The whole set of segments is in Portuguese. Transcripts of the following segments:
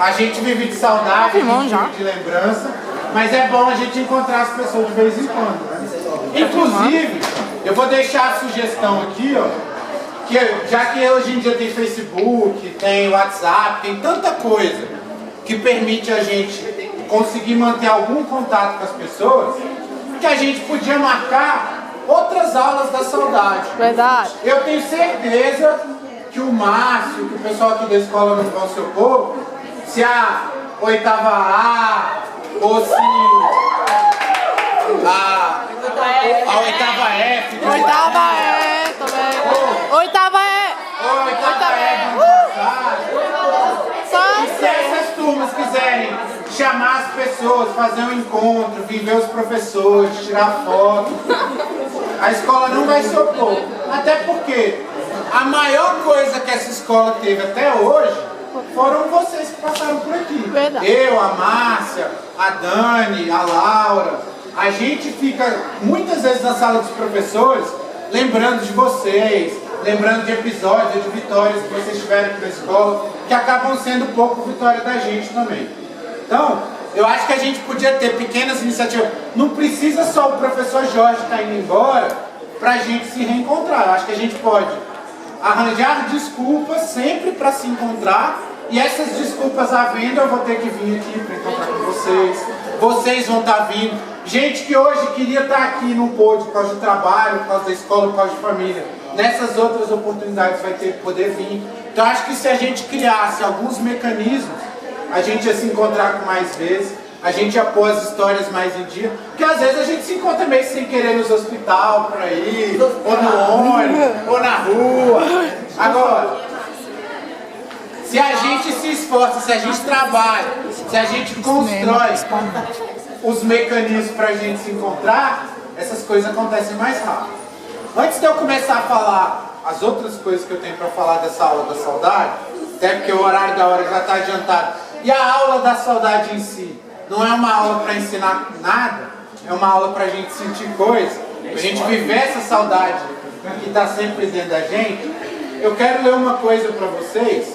A gente vive de saudade, a gente vive de lembrança, mas é bom a gente encontrar as pessoas de vez em quando, né? Inclusive, eu vou deixar a sugestão aqui, ó, que já que hoje em dia tem Facebook, tem WhatsApp, tem tanta coisa que permite a gente conseguir manter algum contato com as pessoas, que a gente podia marcar outras aulas da saudade. Verdade. Eu tenho certeza que o Márcio, que o pessoal aqui da escola não vão se opor, se a oitava A, ou se a oitava F, Oitava E também. Oitava E. oitava E, e se essas turmas quiserem chamar as pessoas, fazer um encontro, vir ver os professores, tirar foto, a escola não vai se opor. Até porque a maior coisa que essa escola teve até hoje foram vocês que passaram por aqui. Verdade. Eu, a Márcia, a Dani, a Laura. A gente fica muitas vezes na sala dos professores lembrando de vocês, lembrando de episódios, de vitórias que vocês tiveram aqui na escola, que acabam sendo um pouco vitória da gente também. Então, eu acho que a gente podia ter pequenas iniciativas. Não precisa só o professor Jorge estar indo embora para a gente se reencontrar. Eu acho que a gente pode arranjar desculpas sempre para se encontrar, e essas desculpas havendo, eu vou ter que vir aqui para encontrar com vocês. Vocês vão estar vindo. Gente que hoje queria estar aqui não pôde por causa do trabalho, por causa da escola, por causa de família. Nessas outras oportunidades vai ter que poder vir. Então acho que se a gente criasse alguns mecanismos, a gente ia se encontrar com mais vezes, a gente ia pôr as histórias mais em dia, porque às vezes a gente se encontra meio sem querer nos hospitais, por aí, ou no ônibus, ou na rua. Agora, se a gente se esforça, se a gente trabalha, se a gente constrói os mecanismos para a gente se encontrar, essas coisas acontecem mais rápido. Antes de eu começar a falar as outras coisas que eu tenho para falar dessa aula da saudade, até porque o horário da hora já está adiantado, e a aula da saudade em si não é uma aula para ensinar nada, é uma aula para a gente sentir coisa, para a gente viver essa saudade que está sempre dentro da gente. Eu quero ler uma coisa para vocês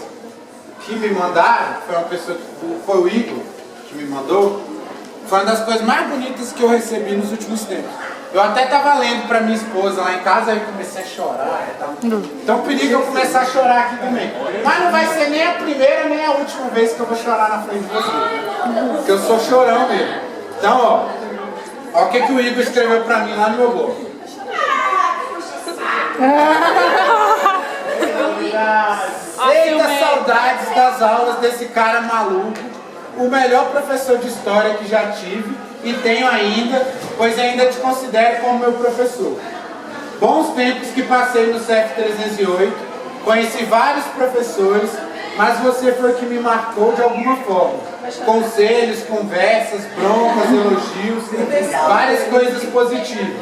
que me mandaram, foi uma pessoa, foi o Igor que me mandou. Foi uma das coisas mais bonitas que eu recebi nos últimos tempos. Eu até estava lendo para minha esposa lá em casa, aí comecei a chorar. Então perigo eu começar a chorar aqui também. Mas não vai ser nem a primeira nem a última vez que eu vou chorar na frente de vocês. Porque eu sou chorão mesmo. Então, ó o que o Igor escreveu para mim lá no meu blog. Eita, saudades das aulas desse cara maluco. O melhor professor de história que já tive e tenho ainda, pois ainda te considero como meu professor. Bons tempos que passei no CEF 308, conheci vários professores, mas você foi o que me marcou de alguma forma. Conselhos, conversas, broncas, elogios, várias coisas positivas.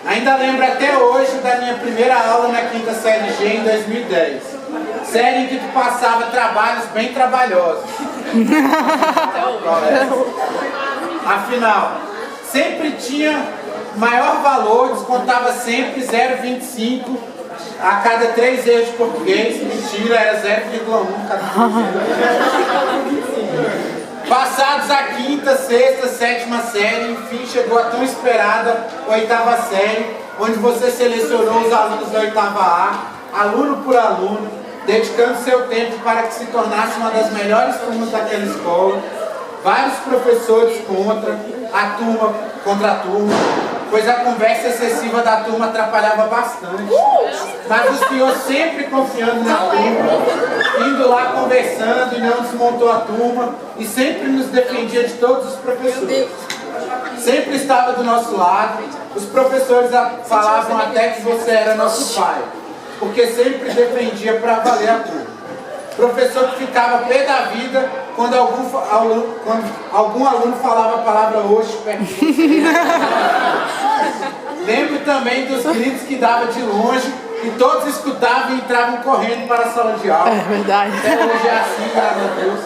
Ainda lembro até hoje da minha primeira aula na quinta série G em 2010. Série em que tu passava trabalhos bem trabalhosos. Afinal, sempre tinha maior valor, descontava sempre 0,25 a cada 3 erros de português. Mentira, era 0,1 cada 3 erros. Passados a quinta, sexta, sétima série, enfim chegou a tão esperada oitava série, onde você selecionou os alunos da oitava A, aluno por aluno, dedicando seu tempo para que se tornasse uma das melhores turmas daquela escola. Vários professores contra a turma, pois a conversa excessiva da turma atrapalhava bastante. Mas o senhor sempre confiando na turma, indo lá conversando e não desmontou a turma, e sempre nos defendia de todos os professores. Sempre estava do nosso lado, os professores falavam até que você era nosso pai, porque sempre defendia para valer a turma. Professor que ficava pé da vida quando algum aluno falava a palavra hoje perto de você. Lembro também dos gritos que dava de longe e todos escutavam e entravam correndo para a sala de aula. É verdade. Até hoje é assim, graças a Deus.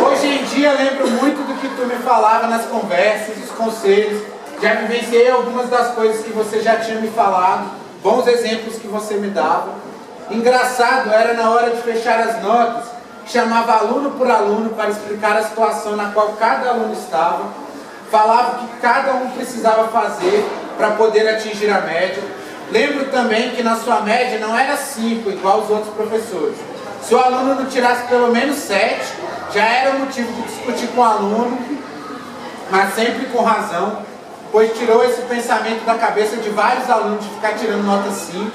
Hoje em dia lembro muito do que tu me falava nas conversas, os conselhos. Já vivenciei algumas das coisas que você já tinha me falado, bons exemplos que você me dava. Engraçado era na hora de fechar as notas, chamava aluno por aluno para explicar a situação na qual cada aluno estava, falava o que cada um precisava fazer para poder atingir a média. Lembro também que na sua média não era 5, igual os outros professores. Se o aluno não tirasse pelo menos 7, já era motivo de discutir com o aluno, mas sempre com razão, pois tirou esse pensamento da cabeça de vários alunos de ficar tirando nota 5,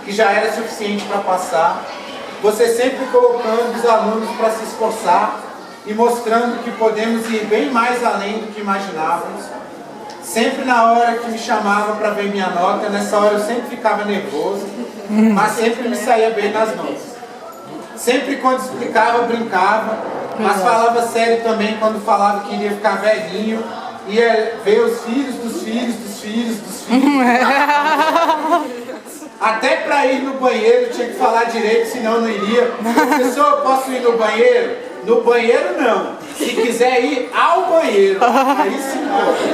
que já era suficiente para passar. Você sempre colocando os alunos para se esforçar e mostrando que podemos ir bem mais além do que imaginávamos. Sempre na hora que me chamava para ver minha nota, nessa hora eu sempre ficava nervoso, mas sempre me saía bem nas notas. Sempre quando explicava, brincava, mas falava sério também quando falava que iria ficar velhinho, ia ver os filhos dos filhos dos filhos dos filhos. Até para ir no banheiro tinha que falar direito, senão não iria. Professor, eu posso ir no banheiro? No banheiro não. Se quiser ir ao banheiro, aí sim pode.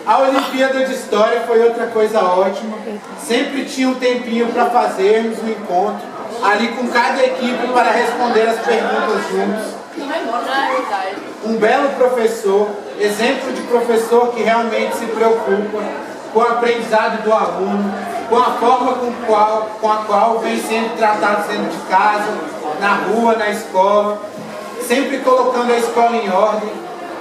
A Olimpíada de História foi outra coisa ótima. Sempre tinha um tempinho para fazermos um encontro, ali com cada equipe para responder as perguntas juntos. Um belo professor, exemplo de professor que realmente se preocupa com o aprendizado do aluno, com a forma com a qual vem sendo tratado dentro de casa, na rua, na escola, sempre colocando a escola em ordem.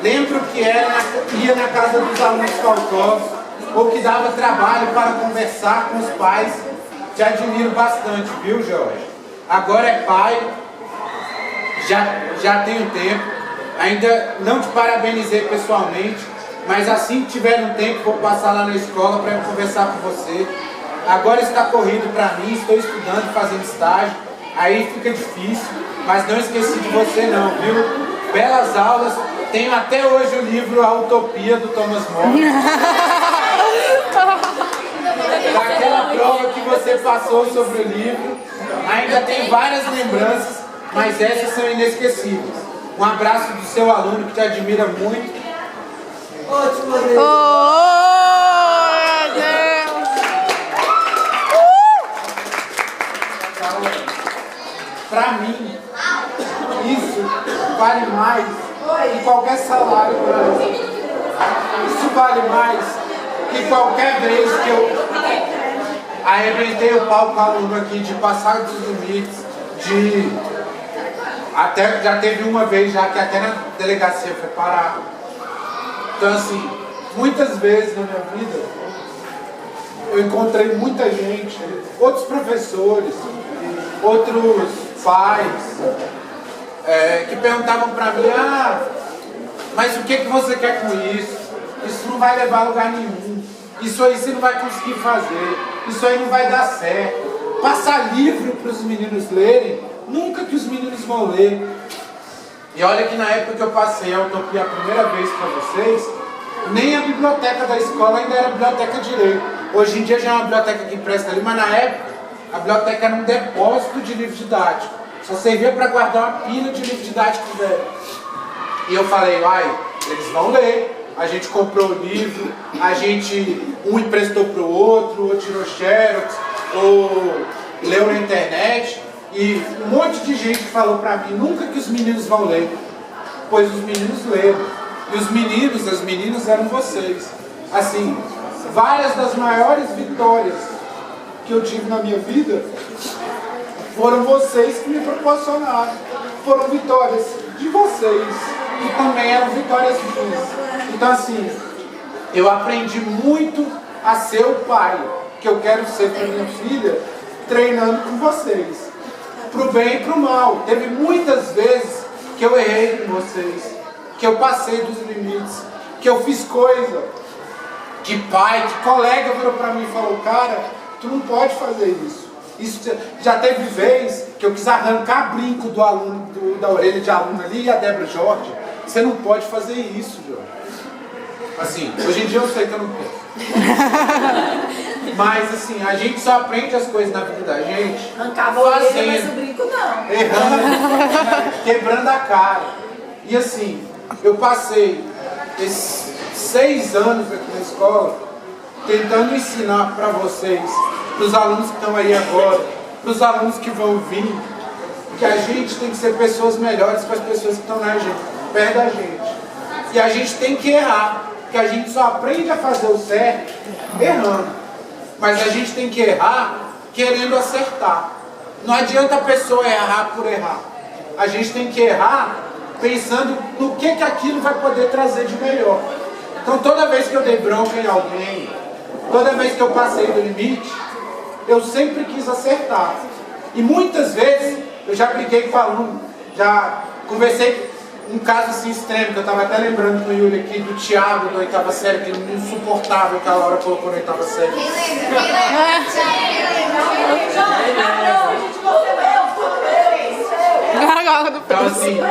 Lembro que ia na casa dos alunos faltosos, ou que dava trabalho para conversar com os pais. Te admiro bastante, viu, Jorge? Agora é pai, já tenho tempo, ainda não te parabenizei pessoalmente, mas assim que tiver um tempo vou passar lá na escola para conversar com você. Agora está corrido para mim, estou estudando, fazendo estágio, aí fica difícil, mas não esqueci de você não, viu? Belas aulas, tenho até hoje o livro A Utopia do Thomas More. Daquela prova que você passou sobre o livro, ainda tem várias lembranças, mas essas são inesquecíveis. Um abraço do seu aluno que te admira muito. Oh, meu Deus! Para mim, isso vale mais que qualquer salário do Brasil. Isso vale mais que qualquer vez que eu arrebentei o pau com o aluno aqui de passar dos limites, até já teve uma vez já que até na delegacia foi parado. Então assim, muitas vezes na minha vida eu encontrei muita gente, outros professores, outros pais, que perguntavam para mim, mas o que você quer com isso? Isso não vai levar a lugar nenhum, isso aí você não vai conseguir fazer, isso aí não vai dar certo. Passar livro para os meninos lerem, nunca que os meninos vão ler. E olha que na época que eu passei a Utopia a primeira vez para vocês, nem a biblioteca da escola ainda era biblioteca direito. Hoje em dia já é uma biblioteca que empresta ali, mas na época a biblioteca era um depósito de livro didático. Só servia para guardar uma pilha de livro didático velho. E eu falei, eles vão ler. A gente comprou o livro, um emprestou para o outro, ou tirou xerox, ou leu na internet. E um monte de gente falou para mim, nunca que os meninos vão ler. Pois os meninos leram. E os meninos, as meninas eram vocês. Assim, várias das maiores vitórias que eu tive na minha vida foram vocês que me proporcionaram. Foram vitórias de vocês, que também eram vitórias minhas. Então assim, eu aprendi muito a ser o pai que eu quero ser para minha filha, treinando com vocês. Pro bem e pro mal. Teve muitas vezes que eu errei com vocês, que eu passei dos limites, que eu fiz coisa, que pai, que colega virou pra mim e falou, cara, tu não pode fazer isso. Isso já teve vez que eu quis arrancar brinco do aluno, da orelha de aluno ali, e a Débora, Jorge, você não pode fazer isso, Jorge. Assim, hoje em dia eu sei que eu não posso. Mas assim, a gente só aprende as coisas na vida da gente arrancava a orelha, mas o brinco não. Errando, quebrando a cara. E assim, eu passei esses 6 anos aqui na escola tentando ensinar para vocês, para os alunos que estão aí agora, para os alunos que vão vir, que a gente tem que ser pessoas melhores para as pessoas que estão perto da gente. E a gente tem que errar, porque a gente só aprende a fazer o certo errando. Mas a gente tem que errar querendo acertar. Não adianta a pessoa errar por errar. A gente tem que errar pensando no que aquilo vai poder trazer de melhor. Então toda vez que eu dei bronca em alguém, toda vez que eu passei do limite, eu sempre quis acertar. E muitas vezes eu já briguei com aluno, já conversei um caso assim extremo, que eu estava até lembrando com o Yuri aqui, do Thiago, da oitava série, que ele não suportava que a Laura colocou na oitava série. Quem lembra? Então assim,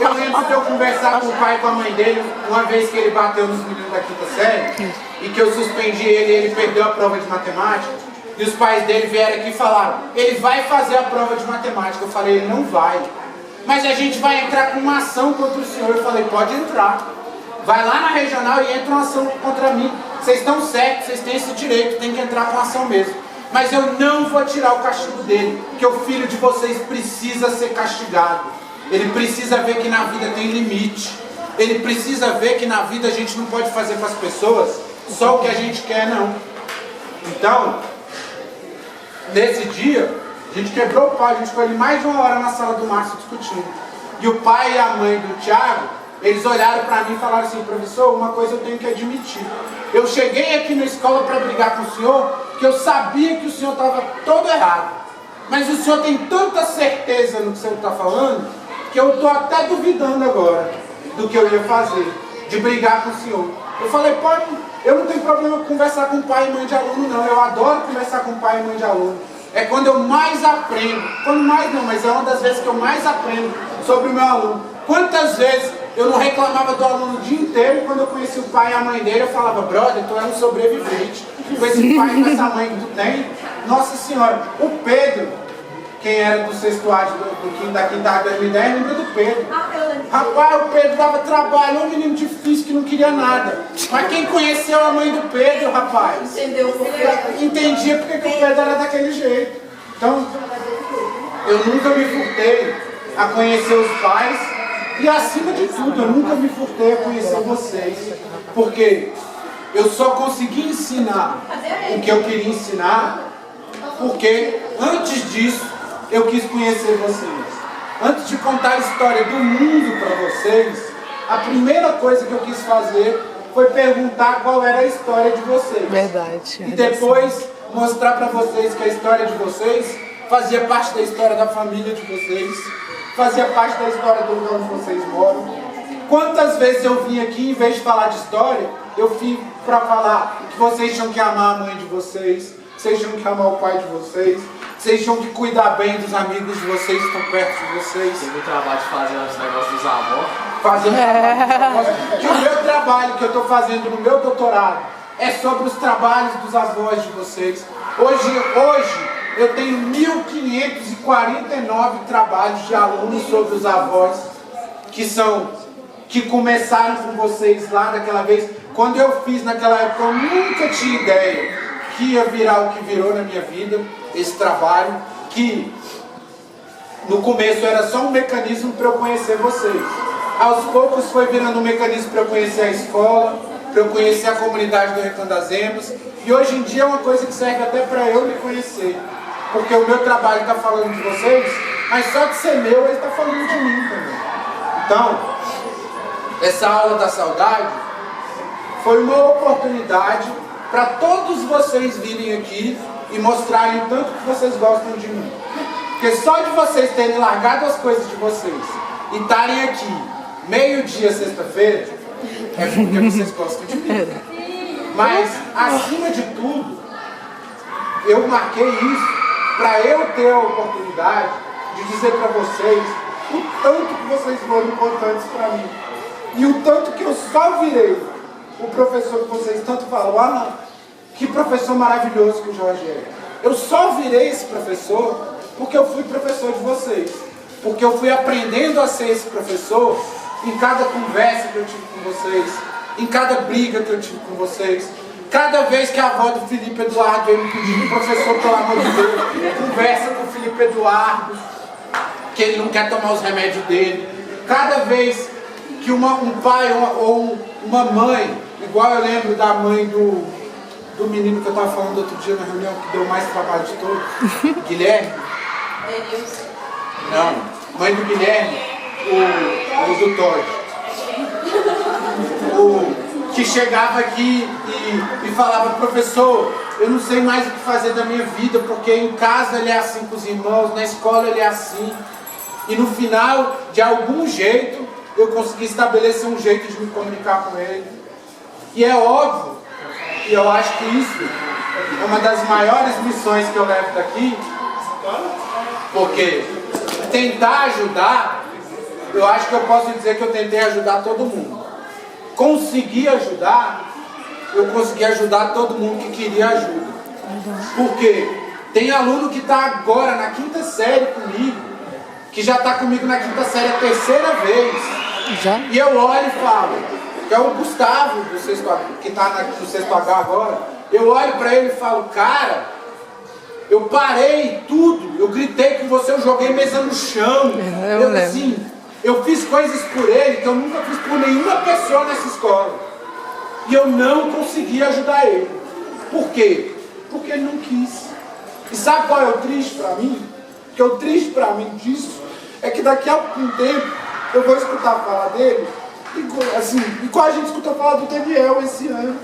eu lembro de eu conversar com o pai e com a mãe dele, uma vez que ele bateu nos meninos da quinta série, e que eu suspendi ele e ele perdeu a prova de matemática, e os pais dele vieram aqui e falaram, ele vai fazer a prova de matemática. Eu falei, ele não vai. Mas a gente vai entrar com uma ação contra o senhor. Eu falei, pode entrar. Vai lá na regional e entra uma ação contra mim. Vocês estão certos, vocês têm esse direito, tem que entrar com ação mesmo. Mas eu não vou tirar o castigo dele, porque o filho de vocês precisa ser castigado. Ele precisa ver que na vida tem limite. Ele precisa ver que na vida a gente não pode fazer com as pessoas só o que a gente quer, não. Então, nesse dia, a gente quebrou o pau, a gente ficou ali mais de uma hora na sala do Márcio discutindo. E o pai e a mãe do Thiago, eles olharam para mim e falaram assim, professor, uma coisa eu tenho que admitir. Eu cheguei aqui na escola para brigar com o senhor, porque eu sabia que o senhor estava todo errado. Mas o senhor tem tanta certeza no que o senhor está falando, que eu estou até duvidando agora do que eu ia fazer, de brigar com o senhor. Eu falei, pai, eu não tenho problema com conversar com pai e mãe de aluno, não. Eu adoro conversar com pai e mãe de aluno. É quando eu mais aprendo. Quando mais não, mas é uma das vezes que eu mais aprendo sobre o meu aluno. Quantas vezes eu não reclamava do aluno o dia inteiro, e quando eu conheci o pai e a mãe dele, eu falava, brother, tu é um sobrevivente. Com esse pai e com essa mãe que tu tem, nossa senhora. O Pedro, quem era do sexto A da quinta 2010, lembra do Pedro. Rapaz, o Pedro dava trabalho, um menino difícil que não queria nada. Mas quem conheceu a mãe do Pedro, rapaz, Entendeu por quê? entendia porque que o Pedro era daquele jeito. Então, eu nunca me furtei a conhecer os pais e, acima de tudo, eu nunca me furtei a conhecer vocês. Porque eu só consegui ensinar o que eu queria ensinar porque, antes disso, eu quis conhecer vocês. Antes de contar a história do mundo para vocês, a primeira coisa que eu quis fazer foi perguntar qual era a história de vocês. Verdade. E depois mostrar para vocês que a história de vocês fazia parte da história da família de vocês, fazia parte da história do lugar onde vocês moram. Quantas vezes eu vim aqui, em vez de falar de história, eu vim para falar que vocês tinham que amar a mãe de vocês, vocês tinham que amar o pai de vocês, vocês tinham que cuidar bem dos amigos de vocês que estão perto de vocês. Teve o trabalho de fazer os negócios dos avós. Que o meu trabalho que eu estou fazendo no meu doutorado é sobre os trabalhos dos avós de vocês. Hoje eu tenho 1.549 trabalhos de alunos sobre os avós que começaram com vocês lá daquela vez. Quando eu fiz naquela época, eu nunca tinha ideia que ia virar o que virou na minha vida, esse trabalho, que no começo era só um mecanismo para eu conhecer vocês. Aos poucos foi virando um mecanismo para eu conhecer a escola, para eu conhecer a comunidade do Recanto das Emas, e hoje em dia é uma coisa que serve até para eu me conhecer, porque o meu trabalho está falando de vocês, mas só de ser meu ele está falando de mim também. Então, essa aula da saudade foi uma oportunidade para todos vocês virem aqui e mostrarem o tanto que vocês gostam de mim. Porque só de vocês terem largado as coisas de vocês e estarem aqui meio-dia, sexta-feira, é porque vocês gostam de mim. Mas, acima de tudo, eu marquei isso para eu ter a oportunidade de dizer para vocês o tanto que vocês foram importantes para mim. E o tanto que eu só virei o professor que vocês tanto falam, ah, que professor maravilhoso que o Jorge é. Eu só virei esse professor porque eu fui professor de vocês. Porque eu fui aprendendo a ser esse professor em cada conversa que eu tive com vocês, em cada briga que eu tive com vocês. Cada vez que a avó do Felipe Eduardo vem me pedir, professor, pelo amor de Deus, conversa com o Felipe Eduardo, que ele não quer tomar os remédios dele. Cada vez que um pai ou uma mãe, igual eu lembro da mãe do menino que eu estava falando outro dia na reunião, que deu mais trabalho de todos, Guilherme. Não, mãe do Guilherme, o do Todd. Que chegava aqui e falava, professor, eu não sei mais o que fazer da minha vida, porque em casa ele é assim com os irmãos, na escola ele é assim. E no final, de algum jeito, eu consegui estabelecer um jeito de me comunicar com ele. E é óbvio, e eu acho que isso é uma das maiores missões que eu levo daqui, porque tentar ajudar, eu acho que eu posso dizer que eu tentei ajudar todo mundo. Conseguir ajudar, eu consegui ajudar todo mundo que queria ajuda. Porque tem aluno que está agora na 5ª série comigo, que já está comigo na 5ª série a 3ª vez. Já? E eu olho e falo, que é o Gustavo, que está no 6º H agora, eu olho para ele e falo, cara, eu parei tudo, eu gritei com você, eu joguei mesa no chão. Eu fiz coisas por ele que eu nunca fiz por nenhuma pessoa nessa escola. E eu não consegui ajudar ele. Por quê? Porque ele não quis. E sabe qual é o triste para mim? Porque o triste para mim disso é que daqui a algum tempo eu vou escutar falar dele, igual a gente escutou falar do Daniel esse ano.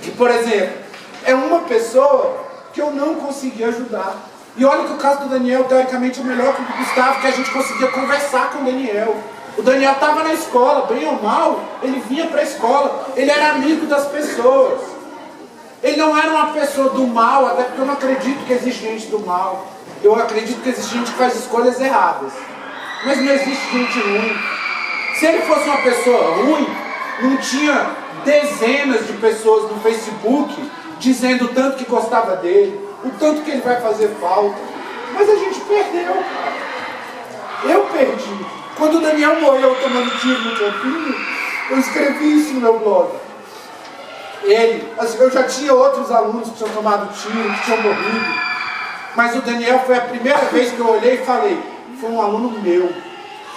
Que, por exemplo, é uma pessoa que eu não consegui ajudar. E olha que o caso do Daniel, teoricamente, é melhor que o do Gustavo, que a gente conseguia conversar com o Daniel. O Daniel estava na escola, bem ou mal, ele vinha para a escola, ele era amigo das pessoas. Ele não era uma pessoa do mal, até porque eu não acredito que existe gente do mal. Eu acredito que existe gente que faz escolhas erradas. Mas não existe gente ruim. Se ele fosse uma pessoa ruim, não tinha dezenas de pessoas no Facebook dizendo o tanto que gostava dele, o tanto que ele vai fazer falta. Mas a gente perdeu, cara. Eu perdi. Quando o Daniel morreu tomando tiro no campinho, eu escrevi isso no meu blog. Eu já tinha outros alunos que tinham tomado tiro, que tinham morrido. Mas o Daniel foi a primeira vez que eu olhei e falei, foi um aluno meu.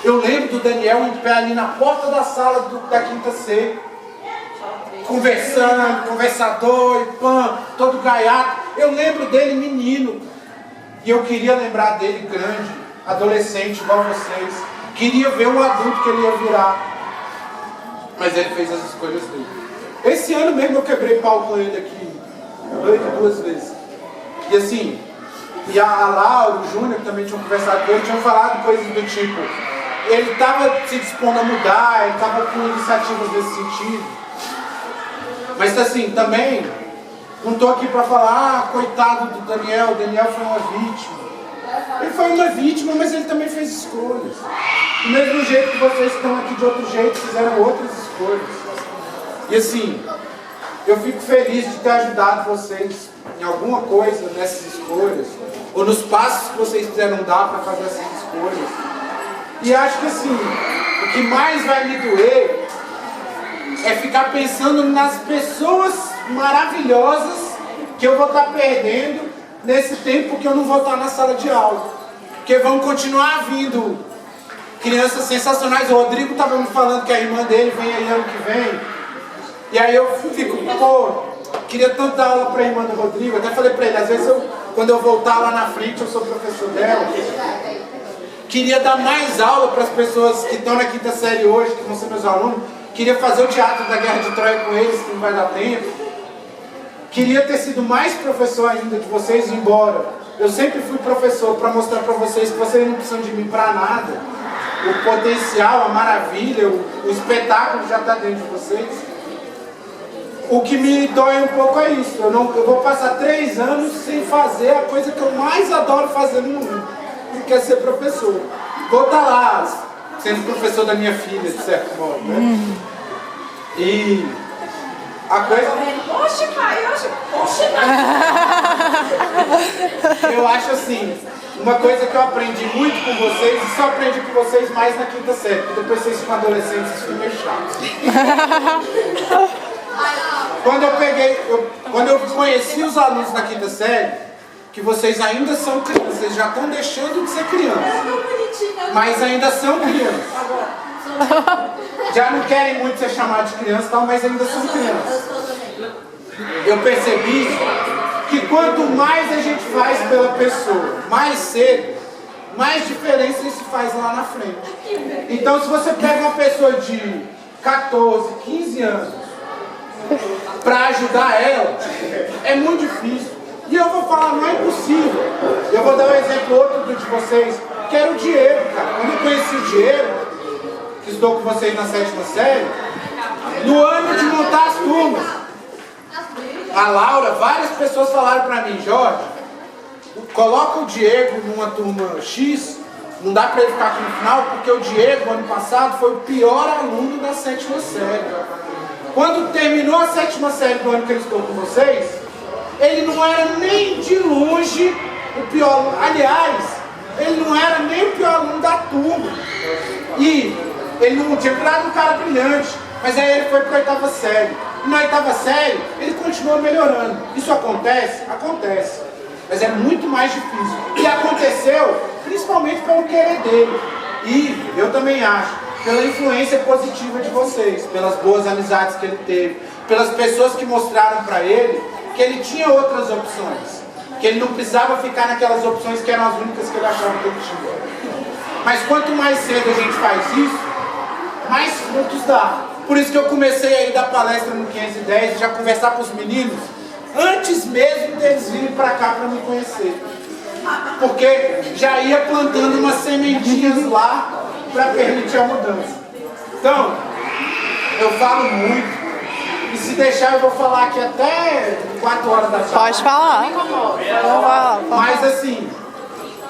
Eu lembro do Daniel em pé ali na porta da sala da 5ª C, conversando, conversador, e todo gaiato. Eu lembro dele menino. E eu queria lembrar dele grande, adolescente, igual vocês. Queria ver o adulto que ele ia virar. Mas ele fez as escolhas dele. Esse ano mesmo eu quebrei pau com ele aqui 2 vezes. E assim, e a Laura, o Júnior, que também tinham conversado com ele, tinham falado coisas do tipo, ele estava se dispondo a mudar, ele estava com iniciativas nesse sentido. Mas assim, também, não estou aqui para falar, coitado do Daniel, o Daniel foi uma vítima. Ele foi uma vítima, mas ele também fez escolhas. Do mesmo jeito que vocês estão aqui de outro jeito, fizeram outras escolhas. E assim, eu fico feliz de ter ajudado vocês em alguma coisa nessas escolhas, ou nos passos que vocês quiseram dar para fazer essas escolhas. E acho que assim, o que mais vai me doer é ficar pensando nas pessoas maravilhosas que eu vou estar perdendo nesse tempo que eu não vou estar na sala de aula. Porque vão continuar vindo crianças sensacionais. O Rodrigo estava me falando que a irmã dele vem aí ano que vem. E aí eu fico, queria tanto dar aula para a irmã do Rodrigo. Até falei para ele, às vezes quando eu voltar lá na frente, eu sou professor dela. Queria dar mais aula para as pessoas que estão na 5ª série hoje, que vão ser meus alunos. Queria fazer o teatro da Guerra de Troia com eles, que não vai dar tempo. Queria ter sido mais professor ainda de vocês, embora eu sempre fui professor para mostrar para vocês que vocês não precisam de mim para nada. O potencial, a maravilha, o espetáculo já está dentro de vocês. O que me dói um pouco é isso. Eu vou passar 3 anos sem fazer a coisa que eu mais adoro fazer no mundo, que é ser professor. Vou estar lá, sendo professor da minha filha, de certo modo, né? E a coisa... Oxe, pai, oxe, Eu acho assim, uma coisa que eu aprendi muito com vocês, e só aprendi com vocês mais na 5ª série, porque depois vocês ficam adolescentes, vocês ficam meio chatos. Quando eu conheci os alunos na quinta série, que vocês ainda são crianças, vocês já estão deixando de ser crianças, mas ainda são crianças. Já não querem muito ser chamados de criança, tal, mas ainda são crianças. Eu percebi que quanto mais a gente faz pela pessoa, mais cedo, mais diferença isso faz lá na frente. Então, se você pega uma pessoa de 14, 15 anos para ajudar ela, é muito difícil. E eu vou falar, não é impossível. Eu vou dar um exemplo outro de vocês, que era o Diego, cara. Quando eu conheci o Diego, que estou com vocês na 7ª série, no ano de montar as turmas, a Laura, várias pessoas falaram para mim, Jorge, coloca o Diego numa turma X, não dá para ele ficar aqui no final, porque o Diego, ano passado, foi o pior aluno da 7ª série. Quando terminou a 7ª série do ano que eu estou com vocês, ele não era nem de longe o pior aluno. Aliás, ele não era nem o pior aluno da turma. E ele não tinha virado um cara brilhante, mas aí ele foi para a 8ª série. E na 8ª série, ele continuou melhorando. Isso acontece? Acontece. Mas é muito mais difícil. E aconteceu principalmente pelo querer dele. E eu também acho, pela influência positiva de vocês, pelas boas amizades que ele teve, pelas pessoas que mostraram para ele que ele tinha outras opções, que ele não precisava ficar naquelas opções que eram as únicas que ele achava que ele tinha. Mas quanto mais cedo a gente faz isso, mais frutos dá. Por isso que eu comecei a ir dar palestra no 510 e já conversar com os meninos antes mesmo deles virem para cá para me conhecer. Porque já ia plantando umas sementinhas lá para permitir a mudança. Então, eu falo muito. E se deixar eu vou falar aqui até 4 horas da tarde. Pode falar. Mas assim,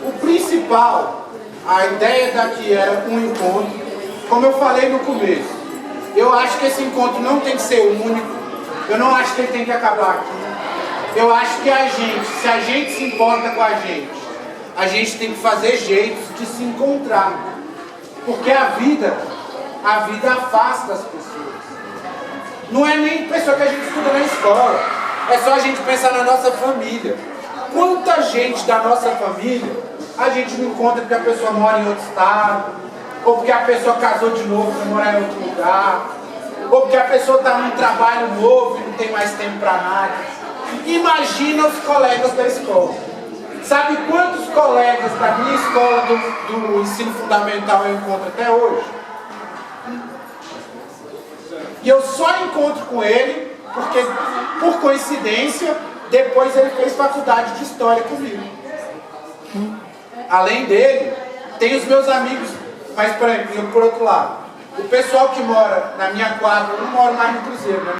o principal, a ideia daqui era um encontro. Como eu falei no começo, eu acho que esse encontro não tem que ser único. Eu não acho que ele tem que acabar aqui. Eu acho que se a gente se importa com a gente tem que fazer jeitos de se encontrar. Porque a vida afasta as pessoas. Não é nem pessoa que a gente estuda na escola. É só a gente pensar na nossa família. Quanta gente da nossa família a gente não encontra porque a pessoa mora em outro estado, ou porque a pessoa casou de novo para morar em outro lugar, ou porque a pessoa está num trabalho novo e não tem mais tempo para nada. Imagina os colegas da escola. Sabe quantos colegas da minha escola do ensino fundamental eu encontro até hoje? E eu só encontro com ele porque, por coincidência, depois ele fez faculdade de História comigo. Além dele, tem os meus amigos, mas por outro lado, o pessoal que mora na minha quadra, eu não moro mais no Cruzeiro, né?